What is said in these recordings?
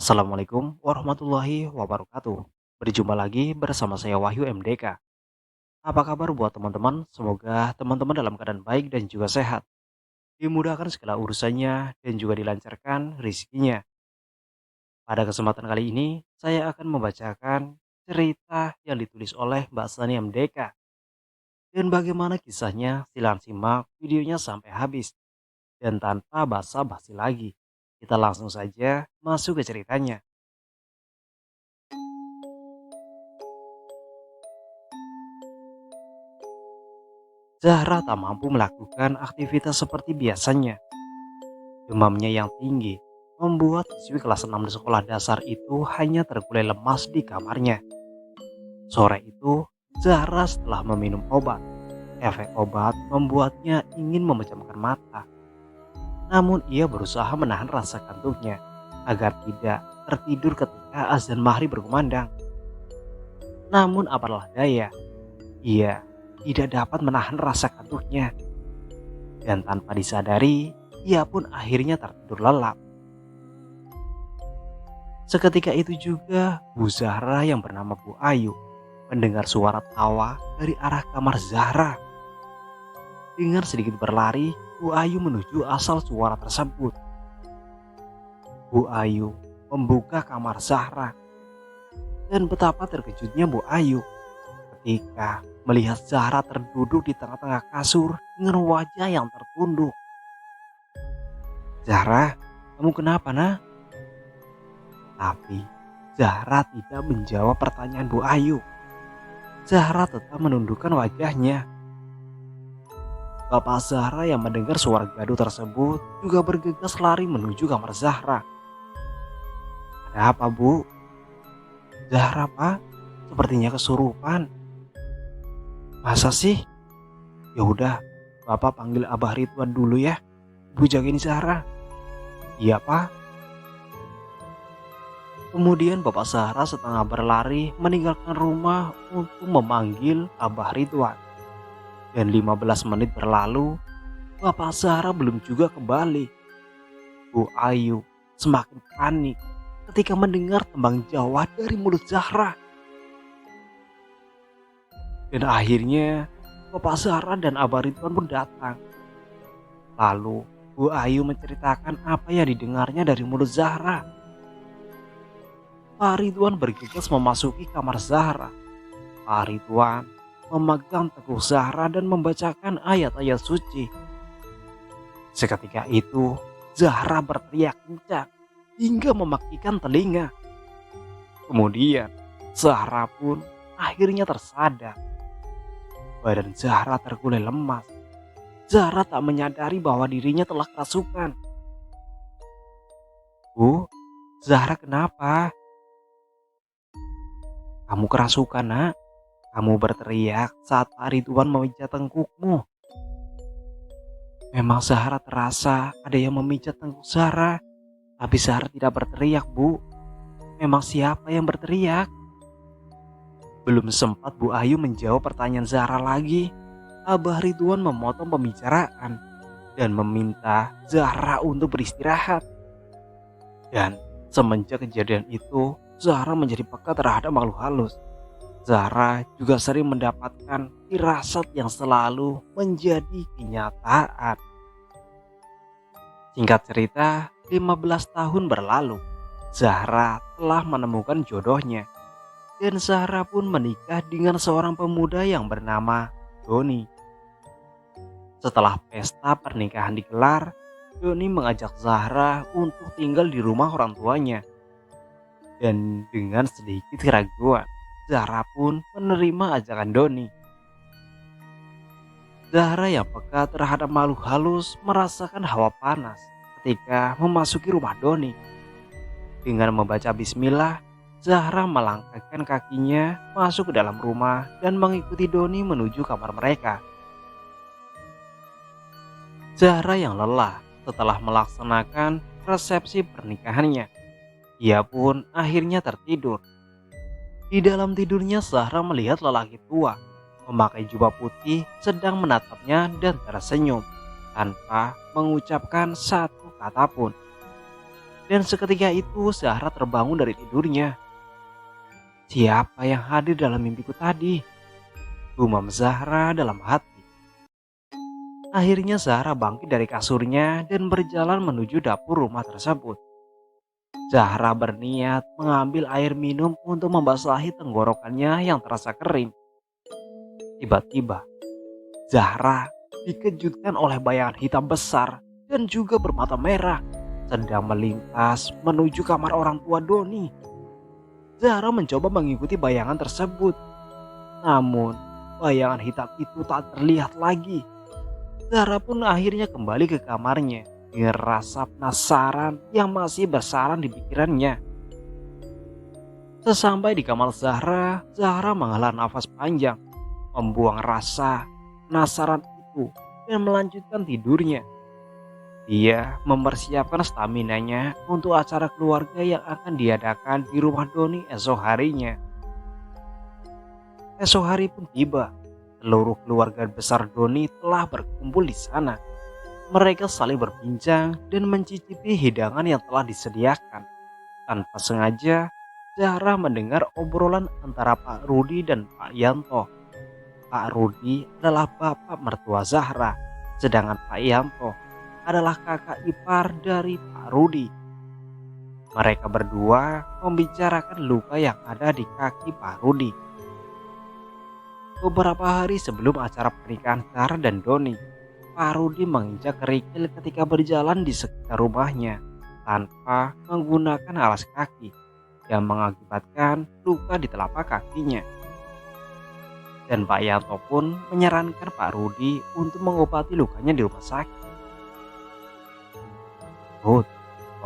Assalamualaikum warahmatullahi wabarakatuh. Berjumpa lagi bersama saya Wahyu MDK. Apa kabar buat teman-teman? Semoga teman-teman dalam keadaan baik dan juga sehat. Dimudahkan segala urusannya dan juga dilancarkan rezekinya. Pada kesempatan kali ini, saya akan membacakan cerita yang ditulis oleh Mbak Sani MDK. Dan bagaimana kisahnya, silakan simak videonya sampai habis. Dan tanpa basa-basi lagi, kita langsung saja masuk ke ceritanya. Zahra tak mampu melakukan aktivitas seperti biasanya. Demamnya yang tinggi membuat siswi kelas 6 di sekolah dasar itu hanya terkulai lemas di kamarnya. Sore itu, Zahra setelah meminum obat. Efek obat membuatnya ingin memejamkan mata. Namun ia berusaha menahan rasa kantuknya agar tidak tertidur ketika azan maghrib berkumandang. Namun apalah daya, ia tidak dapat menahan rasa kantuknya. Dan tanpa disadari, ia pun akhirnya tertidur lelap. Seketika itu juga Bu Zahra yang bernama Bu Ayu mendengar suara tawa dari arah kamar Zahra. Dengan sedikit berlari, Bu Ayu menuju asal suara tersebut. Bu Ayu membuka kamar Zahra. Dan betapa terkejutnya Bu Ayu ketika melihat Zahra terduduk di tengah-tengah kasur dengan wajah yang tertunduk. "Zahra, kamu kenapa nak?" Tapi Zahra tidak menjawab pertanyaan Bu Ayu. Zahra tetap menundukkan wajahnya. Bapak Zahra yang mendengar suara gaduh tersebut juga bergegas lari menuju kamar Zahra. "Ada apa, Bu?" "Zahra, Pak, sepertinya kesurupan." "Masa sih? Ya udah, Bapak panggil Abah Ridwan dulu ya. Ibu jagain Zahra." "Iya, Pak." Kemudian Bapak Zahra setengah berlari meninggalkan rumah untuk memanggil Abah Ridwan. Dan 15 menit berlalu, Bapak Zahra belum juga kembali. Bu Ayu semakin panik ketika mendengar tembang Jawa dari mulut Zahra. Dan akhirnya Bapak Zahra dan Abah Ridwan pun datang. Lalu Bu Ayu menceritakan apa yang didengarnya dari mulut Zahra. Pak Ridwan bergegas memasuki kamar Zahra. Pak Ridwan memegang teguh Zahra dan membacakan ayat-ayat suci. Seketika itu, Zahra berteriak kencang hingga mematikan telinga. Kemudian, Zahra pun akhirnya tersadar. Badan Zahra terkulai lemas. Zahra tak menyadari bahwa dirinya telah kerasukan. "Bu, Zahra kenapa?" "Kamu kerasukan, nak. Kamu berteriak saat Pak Ridwan memijat tengkukmu." Memang Zahra terasa ada yang memijat tengkuk Zahra, tapi Zahra tidak berteriak, Bu. "Memang siapa yang berteriak?" Belum sempat Bu Ayu menjawab pertanyaan Zahra lagi, Abah Ridwan memotong pembicaraan dan meminta Zahra untuk beristirahat. Dan semenjak kejadian itu, Zahra menjadi peka terhadap makhluk halus. Zahra juga sering mendapatkan firasat yang selalu menjadi kenyataan. Singkat cerita, 15 tahun berlalu. Zahra telah menemukan jodohnya. Dan Zahra pun menikah dengan seorang pemuda yang bernama Doni. Setelah pesta pernikahan digelar, Doni mengajak Zahra untuk tinggal di rumah orang tuanya. Dan dengan sedikit keraguan, Zahra pun menerima ajakan Doni. Zahra yang peka terhadap makhluk halus merasakan hawa panas ketika memasuki rumah Doni. Dengan membaca bismillah, Zahra melangkahkan kakinya masuk ke dalam rumah dan mengikuti Doni menuju kamar mereka. Zahra yang lelah setelah melaksanakan resepsi pernikahannya. Ia pun akhirnya tertidur. Di dalam tidurnya Zahra melihat lelaki tua memakai jubah putih sedang menatapnya dan tersenyum tanpa mengucapkan satu kata pun. Dan seketika itu Zahra terbangun dari tidurnya. Siapa yang hadir dalam mimpiku tadi? Gumam Zahra dalam hati. Akhirnya Zahra bangkit dari kasurnya dan berjalan menuju dapur rumah tersebut. Zahra berniat mengambil air minum untuk membasahi tenggorokannya yang terasa kering. Tiba-tiba, Zahra dikejutkan oleh bayangan hitam besar dan juga bermata merah sedang melintas menuju kamar orang tua Doni. Zahra mencoba mengikuti bayangan tersebut, namun bayangan hitam itu tak terlihat lagi. Zahra pun akhirnya kembali ke kamarnya dengan rasa penasaran yang masih bersarang di pikirannya. Sesampai di kamar Zahra, Zahra menghela nafas panjang, membuang rasa penasaran itu dan melanjutkan tidurnya. Dia mempersiapkan staminanya untuk acara keluarga yang akan diadakan di rumah Doni esok harinya. Esok hari pun tiba. Seluruh keluarga besar Doni telah berkumpul di sana. Mereka saling berbincang dan mencicipi hidangan yang telah disediakan. Tanpa sengaja, Zahra mendengar obrolan antara Pak Rudi dan Pak Yanto. Pak Rudi adalah bapak mertua Zahra, sedangkan Pak Yanto adalah kakak ipar dari Pak Rudi. Mereka berdua membicarakan luka yang ada di kaki Pak Rudi. Beberapa hari sebelum acara pernikahan Zahra dan Doni, Pak Rudi menginjak kerikil ketika berjalan di sekitar rumahnya tanpa menggunakan alas kaki yang mengakibatkan luka di telapak kakinya. Dan Pak Yanto pun menyarankan Pak Rudi untuk mengobati lukanya di rumah sakit. Rud,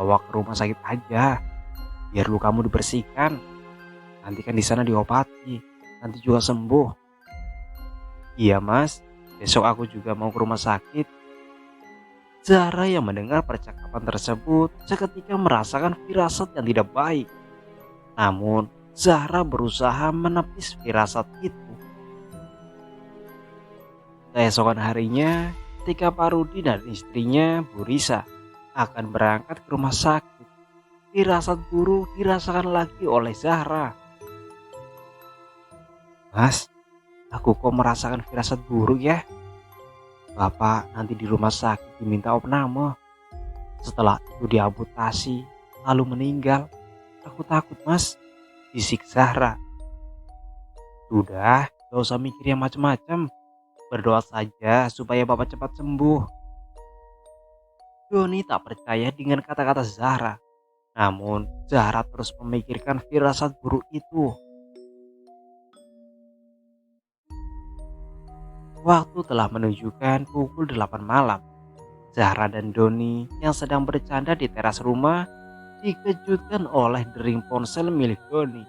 bawa ke rumah sakit aja, biar lukamu dibersihkan. Nanti kan di sana diobati, nanti juga sembuh. Iya mas, besok aku juga mau ke rumah sakit. Zahra yang mendengar percakapan tersebut seketika merasakan firasat yang tidak baik. Namun Zahra berusaha menepis firasat itu. Keesokan harinya, ketika Pak Rudi dan istrinya Bu Risa akan berangkat ke rumah sakit, firasat buruk dirasakan lagi oleh Zahra. Mas, aku kok merasakan firasat buruk ya? Bapak nanti di rumah sakit diminta opname. Setelah itu diamputasi, lalu meninggal. Aku takut mas, bisik Zahra. Sudah, gak usah mikir yang macam-macam. Berdoa saja supaya bapak cepat sembuh. Doni tak percaya dengan kata-kata Zahra. Namun Zahra terus memikirkan firasat buruk itu. Waktu telah menunjukkan pukul 8 malam. Zahra dan Doni yang sedang bercanda di teras rumah dikejutkan oleh dering ponsel milik Doni.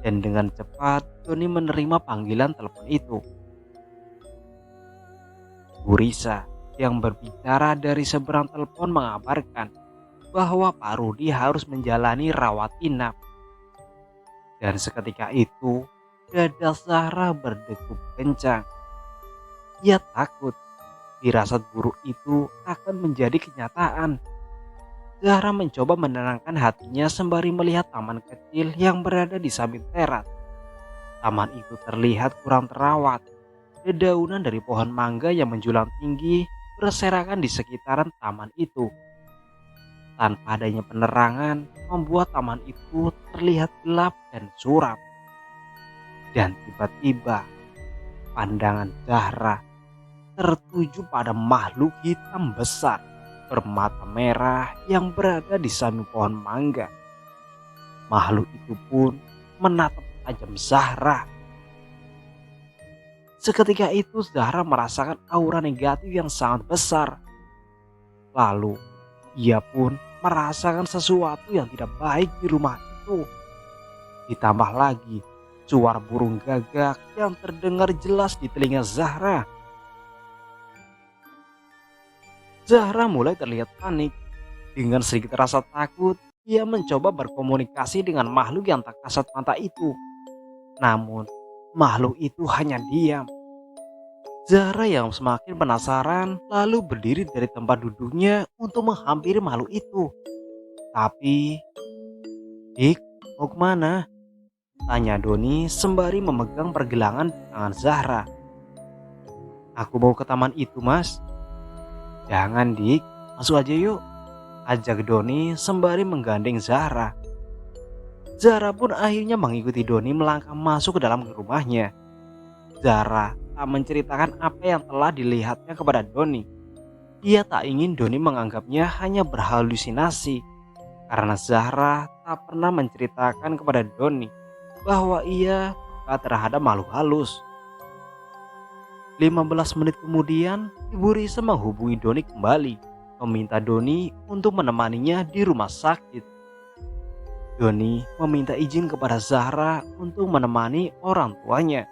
Dan dengan cepat Doni menerima panggilan telepon itu. Bu Risa yang berbicara dari seberang telepon mengabarkan bahwa Pak Rudi harus menjalani rawat inap. Dan seketika itu dada Zahra berdegup kencang. Ia takut firasat buruk itu akan menjadi kenyataan. Zahra mencoba menenangkan hatinya sembari melihat taman kecil yang berada di samping teras. Taman itu terlihat kurang terawat. Dedaunan dari pohon mangga yang menjulang tinggi berserakan di sekitaran taman itu. Tanpa adanya penerangan, membuat taman itu terlihat gelap dan suram. Dan tiba-tiba, pandangan Zahra tertuju pada makhluk hitam besar bermata merah yang berada di samping pohon mangga. Makhluk itu pun menatap tajam Zahra. Seketika itu Zahra merasakan aura negatif yang sangat besar. Lalu ia pun merasakan sesuatu yang tidak baik di rumah itu. Ditambah lagi suara burung gagak yang terdengar jelas di telinga Zahra. Zahra mulai terlihat panik. Dengan sedikit rasa takut, ia mencoba berkomunikasi dengan makhluk yang tak kasat mata itu. Namun makhluk itu hanya diam. Zahra yang semakin penasaran lalu berdiri dari tempat duduknya untuk menghampiri makhluk itu. Tapi, "Dik, mau kemana?" tanya Doni sembari memegang pergelangan tangan Zahra. "Aku mau ke taman itu, Mas." "Jangan, Dik, masuk aja yuk," ajak Doni sembari menggandeng Zahra. Zahra pun akhirnya mengikuti Doni melangkah masuk ke dalam rumahnya. Zahra tak menceritakan apa yang telah dilihatnya kepada Doni. Dia tak ingin Doni menganggapnya hanya berhalusinasi, karena Zahra tak pernah menceritakan kepada Doni bahwa ia peka terhadap makhluk halus. 15 menit kemudian, Ibu Risa menghubungi Doni kembali, meminta Doni untuk menemaninya di rumah sakit. Doni meminta izin kepada Zahra untuk menemani orang tuanya.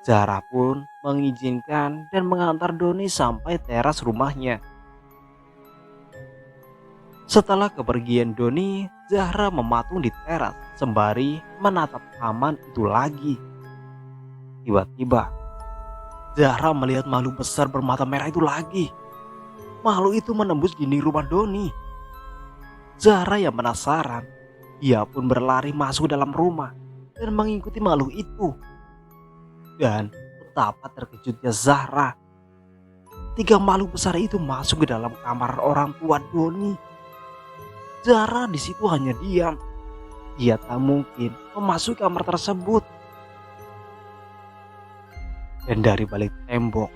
Zahra pun mengizinkan dan mengantar Doni sampai teras rumahnya. Setelah kepergian Doni, Zahra mematung di teras sembari menatap taman itu lagi. Tiba-tiba, Zahra melihat makhluk besar bermata merah itu lagi. Makhluk itu menembus dinding rumah Doni. Zahra yang penasaran, dia pun berlari masuk dalam rumah dan mengikuti makhluk itu. Dan betapa terkejutnya Zahra, 3 makhluk besar itu masuk ke dalam kamar orang tua Doni. Zahra di situ hanya diam. Dia tak mungkin memasuki kamar tersebut. Dan dari balik tembok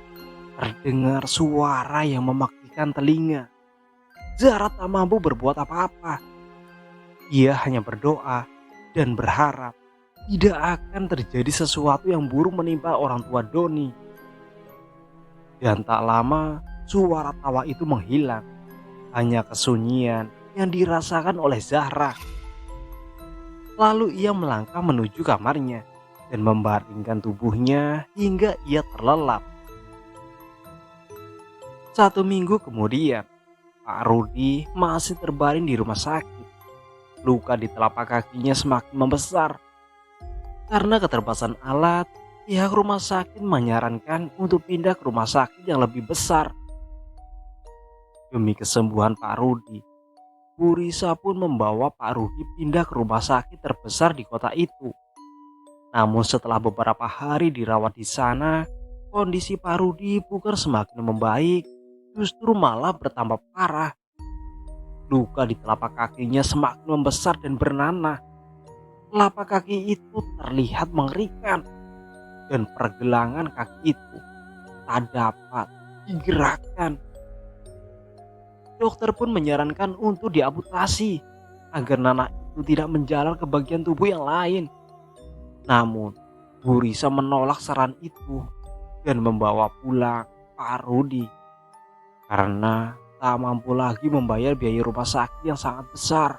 terdengar suara yang mematikan telinga. Zahra tak mampu berbuat apa-apa. Ia hanya berdoa dan berharap tidak akan terjadi sesuatu yang buruk menimpa orang tua Doni. Dan tak lama suara tawa itu menghilang. Hanya kesunyian yang dirasakan oleh Zahra. Lalu ia melangkah menuju kamarnya dan membaringkan tubuhnya hingga ia terlelap. 1 minggu kemudian, Pak Rudi masih terbaring di rumah sakit. Luka di telapak kakinya semakin membesar. Karena keterbatasan alat, pihak rumah sakit menyarankan untuk pindah ke rumah sakit yang lebih besar. Demi kesembuhan Pak Rudi, Bu Risa pun membawa Pak Rudi pindah ke rumah sakit terbesar di kota itu. Namun setelah beberapa hari dirawat di sana, kondisi Pak Rudi bukan semakin membaik, justru malah bertambah parah. Luka di telapak kakinya semakin membesar dan bernanah. Telapak kaki itu terlihat mengerikan dan pergelangan kaki itu tak dapat digerakkan. Dokter pun menyarankan untuk diamputasi agar nanah itu tidak menjalar ke bagian tubuh yang lain. Namun, Bu Risa menolak saran itu dan membawa pulang Pak Rudi karena tak mampu lagi membayar biaya rumah sakit yang sangat besar.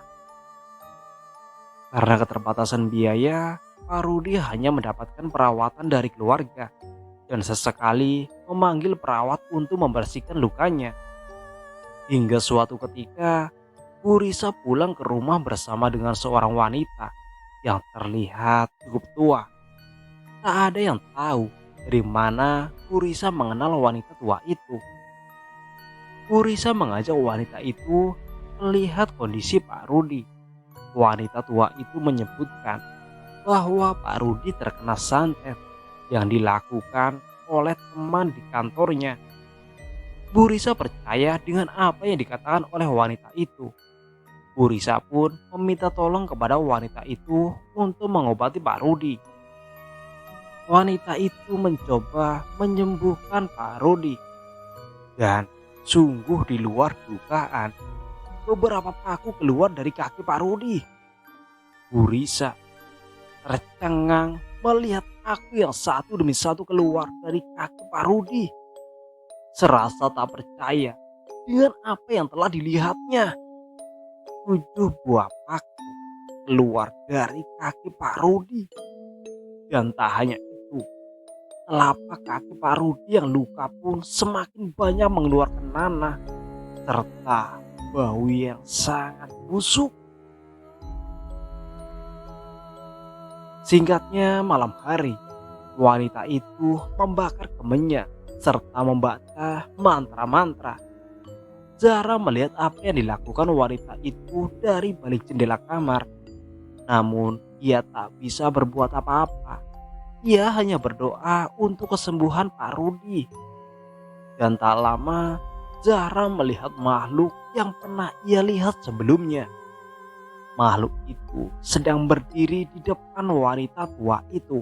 Karena keterbatasan biaya, Pak Rudi hanya mendapatkan perawatan dari keluarga dan sesekali memanggil perawat untuk membersihkan lukanya. Hingga suatu ketika, Bu Risa pulang ke rumah bersama dengan seorang wanita yang terlihat cukup tua. Tak ada yang tahu dari mana Bu Risa mengenal wanita tua itu. Bu Risa mengajak wanita itu melihat kondisi Pak Rudi. Wanita tua itu menyebutkan bahwa Pak Rudi terkena santet yang dilakukan oleh teman di kantornya. Bu Risa percaya dengan apa yang dikatakan oleh wanita itu. Bu Risa pun meminta tolong kepada wanita itu untuk mengobati Pak Rudi. Wanita itu mencoba menyembuhkan Pak Rudi. Dan sungguh di luar dugaan, beberapa paku keluar dari kaki Pak Rudi. Bu Risa tercengang melihat paku yang satu demi satu keluar dari kaki Pak Rudi. Serasa tak percaya dengan apa yang telah dilihatnya. 7 buah paku keluar dari kaki Pak Rudi. Dan tak hanya itu, telapak kaki Pak Rudi yang luka pun semakin banyak mengeluarkan nanah serta bau yang sangat busuk. Singkatnya, malam hari wanita itu membakar kemennya serta membaca mantra-mantra. Zahra melihat apa yang dilakukan wanita itu dari balik jendela kamar. Namun ia tak bisa berbuat apa-apa. Ia hanya berdoa untuk kesembuhan Pak Rudi. Dan tak lama Zahra melihat makhluk yang pernah ia lihat sebelumnya. Makhluk itu sedang berdiri di depan wanita tua itu.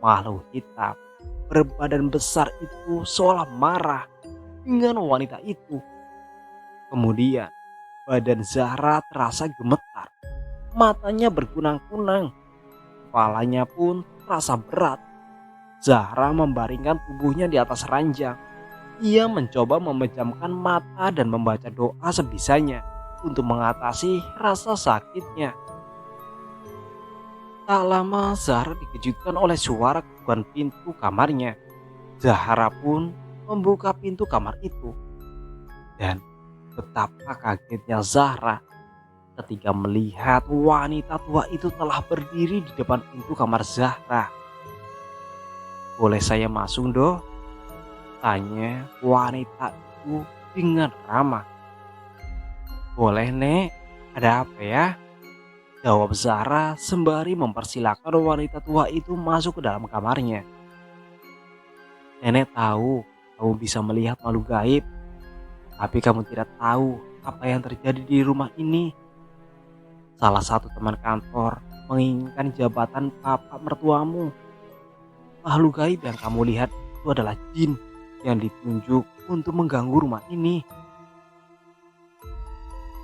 Makhluk hitam berbadan besar itu seolah marah dengan wanita itu. Kemudian badan Zahra terasa gemetar. Matanya berkunang-kunang. Kepalanya pun terasa berat. Zahra membaringkan tubuhnya di atas ranjang. Ia mencoba memejamkan mata dan membaca doa sebisanya untuk mengatasi rasa sakitnya. Tak lama Zahra dikejutkan oleh suara ketukan pintu kamarnya. Zahra pun membuka pintu kamar itu. Dan betapa kagetnya Zahra ketika melihat wanita tua itu telah berdiri di depan pintu kamar Zahra. "Boleh saya masuk, Doh?" tanya wanita itu dengan ramah. "Boleh, Nek. Ada apa ya?" jawab Zahra sembari mempersilahkan wanita tua itu masuk ke dalam kamarnya. "Nenek tahu kamu bisa melihat makhluk gaib, tapi kamu tidak tahu apa yang terjadi di rumah ini. Salah satu teman kantor menginginkan jabatan papa mertuamu. Makhluk gaib yang kamu lihat itu adalah jin yang ditunjuk untuk mengganggu rumah ini."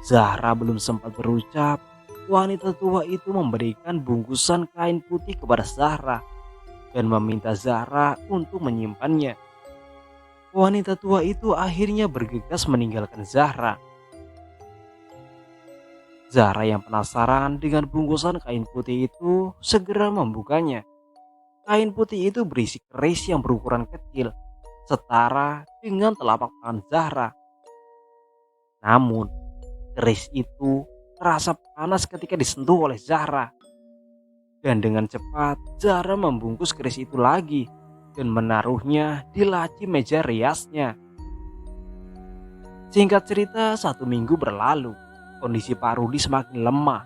Zahra belum sempat berucap, wanita tua itu memberikan bungkusan kain putih kepada Zahra dan meminta Zahra untuk menyimpannya. Wanita tua itu akhirnya bergegas meninggalkan Zahra. Zahra yang penasaran dengan bungkusan kain putih itu segera membukanya. Kain putih itu berisi keris yang berukuran kecil, setara dengan telapak tangan Zahra. Namun, keris itu terasa panas ketika disentuh oleh Zahra. Dan dengan cepat, Zahra membungkus keris itu lagi dan menaruhnya di laci meja riasnya. Singkat cerita, 1 minggu berlalu. Kondisi Pak Rudi semakin lemah.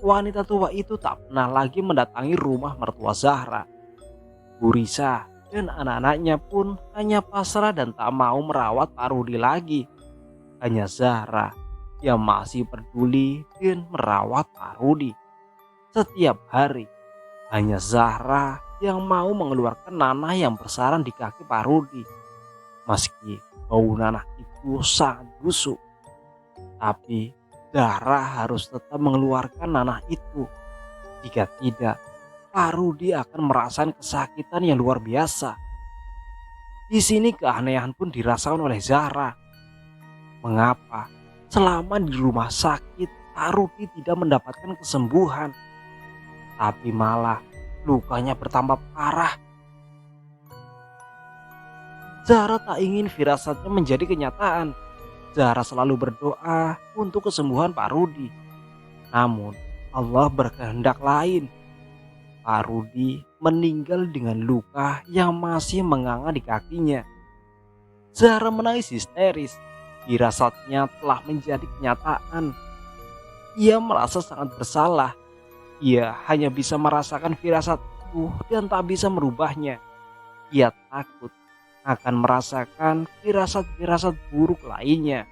Wanita tua itu tak pernah lagi mendatangi rumah mertua Zahra. Bu Risa dan anak-anaknya pun hanya pasrah dan tak mau merawat Pak Rudi lagi. Hanya Zahra yang masih peduli dan merawat Pak Rudi. Setiap hari, hanya Zahra yang mau mengeluarkan nanah yang bersarang di kaki Pak Rudi. Meski bau nanah itu sangat busuk, tapi Zahra harus tetap mengeluarkan nanah itu. Jika tidak, Pak Rudi akan merasakan kesakitan yang luar biasa. Di sini keanehan pun dirasakan oleh Zahra. Mengapa selama di rumah sakit Pak Rudi tidak mendapatkan kesembuhan, tapi malah lukanya bertambah parah? Zahra tak ingin firasatnya menjadi kenyataan. Zahra selalu berdoa untuk kesembuhan Pak Rudi. Namun Allah berkehendak lain. Pak Rudi meninggal dengan luka yang masih menganga di kakinya. Zahra menangis histeris. Firasatnya telah menjadi kenyataan. Ia merasa sangat bersalah. Ia hanya bisa merasakan firasat itu dan tak bisa merubahnya. Ia takut akan merasakan firasat-firasat buruk lainnya.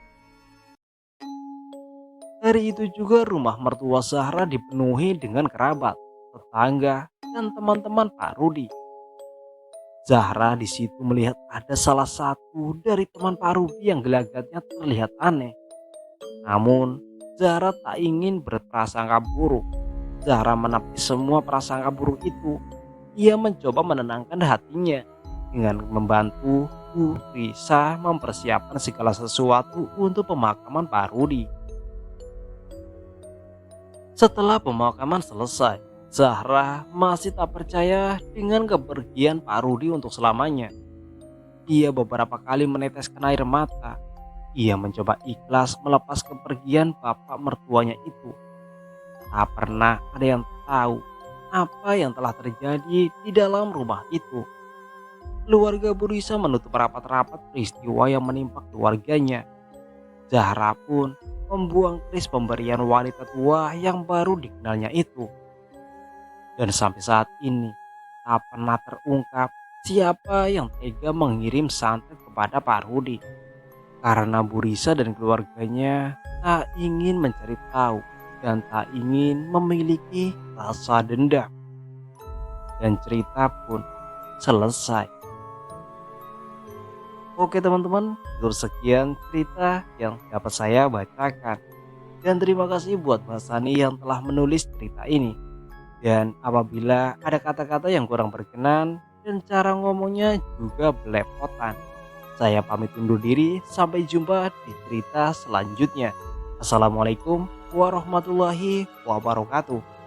Hari itu juga rumah mertua Zahra dipenuhi dengan kerabat, tetangga, dan teman-teman Pak Rudi. Zahra di situ melihat ada salah satu dari teman Pak Rudi yang gelagatnya terlihat aneh. Namun Zahra tak ingin berprasangka buruk. Zahra menapi semua prasangka buruk itu. Ia mencoba menenangkan hatinya dengan membantu Bu Risa mempersiapkan segala sesuatu untuk pemakaman Pak Rudi. Setelah pemakaman selesai, Zahra masih tak percaya dengan kepergian Pak Rudi untuk selamanya. Ia beberapa kali meneteskan air mata. Ia mencoba ikhlas melepas kepergian bapak mertuanya itu. Tak pernah ada yang tahu apa yang telah terjadi di dalam rumah itu. Keluarga Bu Risa menutup rapat-rapat peristiwa yang menimpa keluarganya. Zahra pun membuang keris pemberian wanita tua yang baru dikenalnya itu. Dan sampai saat ini tak pernah terungkap siapa yang tega mengirim santet kepada Pak Rudi. Karena Bu Risa dan keluarganya tak ingin mencari tahu dan tak ingin memiliki rasa dendam. Dan cerita pun selesai. Oke teman-teman, cukup sekian cerita yang dapat saya bacakan. Dan terima kasih buat Mas Sani yang telah menulis cerita ini. Dan apabila ada kata-kata yang kurang berkenan dan cara ngomongnya juga belepotan, saya pamit undur diri. Sampai jumpa di cerita selanjutnya. Assalamualaikum warahmatullahi wabarakatuh.